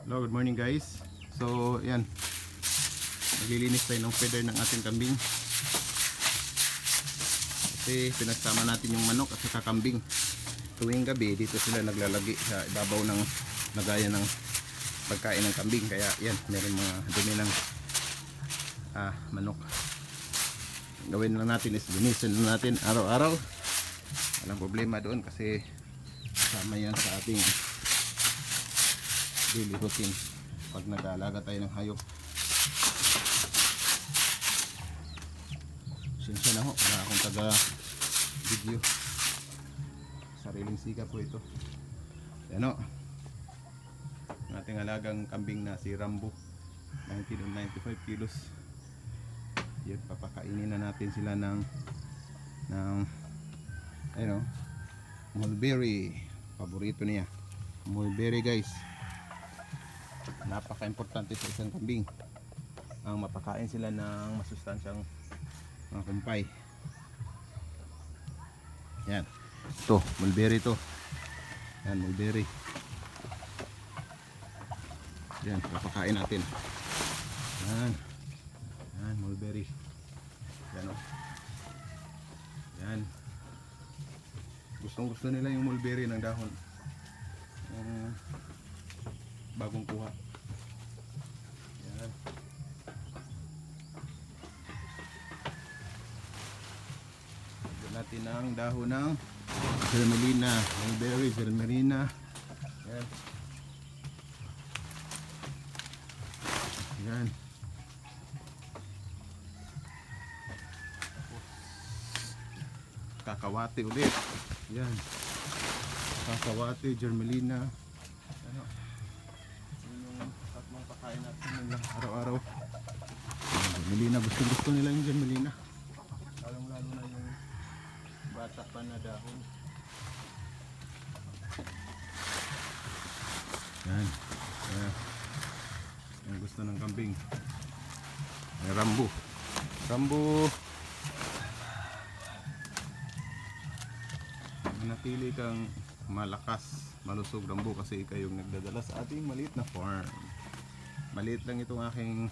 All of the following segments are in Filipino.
Hello, good morning guys. So, yan. Maglilinis tayo ng feather ng ating kambing. Kasi pinagsama natin yung manok at saka kambing. Tuwing gabi, dito sila naglalagi sa ibabaw ng lagayan ng pagkain ng kambing. Kaya yan, meron mga dumi ng manok. Gawin lang natin is linisin lang natin araw-araw. Walang problema doon kasi kasama yan sa ating daily routine pag nag-aalaga tayo ng hayop. Sinsya na ho, wala akong taga video, sariling sika po ito. Yan o, ang ating alagang kambing na si Rambo, 95 kilos. Yan, papakainin na natin sila ng ayun o, mulberry. Paborito niya mulberry guys. Napaka-importante sa isang kambing ang mapakain sila ng masustansyang mga kumpay. Yan, ito mulberry to. Yan, mulberry. Yan, papakain natin. Yan, mulberry. Yan o. Yan, gustong gusto nila yung mulberry ng dahon, bagong kuha. Yan. Lagyan natin ang dahon ng germelina, mulberry, germelina. Yan. Yan. Kakawate ulit. Yan. Kakawate, germelina. Ano? Yung tatlong pakain natin nila araw-araw. Germelina, gusto nila yung germelina. Lalong-lalo na yung bata pa na dahon. Yan. Yan gusto ng kambing. Rambo. Rambo. Manatili kang malakas, malusog, Rambo, kasi ikaw yung nagdadala sa ating maliit na farm. Maliit lang itong aking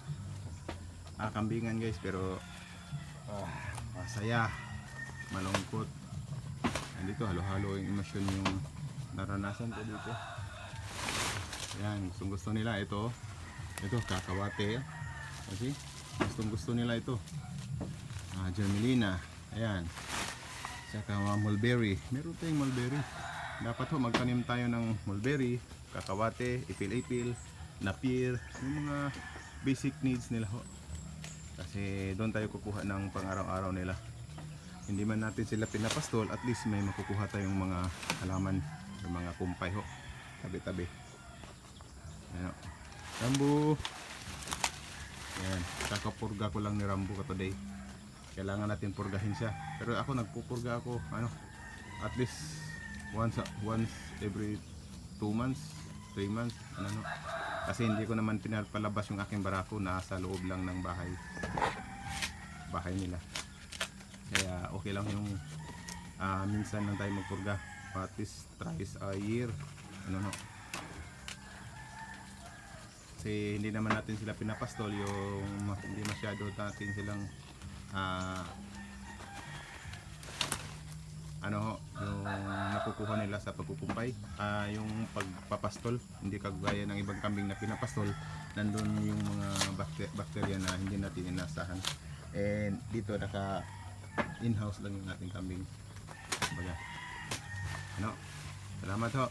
kambingan guys, pero masaya, malungkot. Dito halo-halo yung emosyon yung naranasan ko dito. Yan, gusto nila ito kakawate kasi gusto nila ito. Germelina, ayan, saka mulberry. Meron tayong mulberry. Dapat ho magtanim tayo ng mulberry, kakawate, ipil-ipil, napir, yung mga basic needs nila ho. Kasi doon tayo kukuha ng pang-araw-araw nila. Hindi man natin sila pinapastol, at least may makukuha tayong mga halaman, yung mga kumpay ho, tabi-tabi. Ayan, Rambo. Ayan, kakapurga ko lang ni Rambo ka today. Kailangan natin purgahin siya. Pero ako nagpupurga ako at least once every 2 months, 3 months, kasi hindi ko naman pinapalabas yung aking barako, nasa loob lang ng bahay nila. Kaya okay lang yung minsan lang tayo magpurga, at least thrice a year. Kasi hindi naman natin sila pinapastol, yung hindi masyado natin silang yung nakukuha nila sa pagkukumpay, yung pagpapastol. Hindi kagaya ng ibang kambing na pinapastol, nandun yung mga bakterya na hindi natin inasahan. And dito naka in-house lang yung ating kambing. Baga. Salamat ho.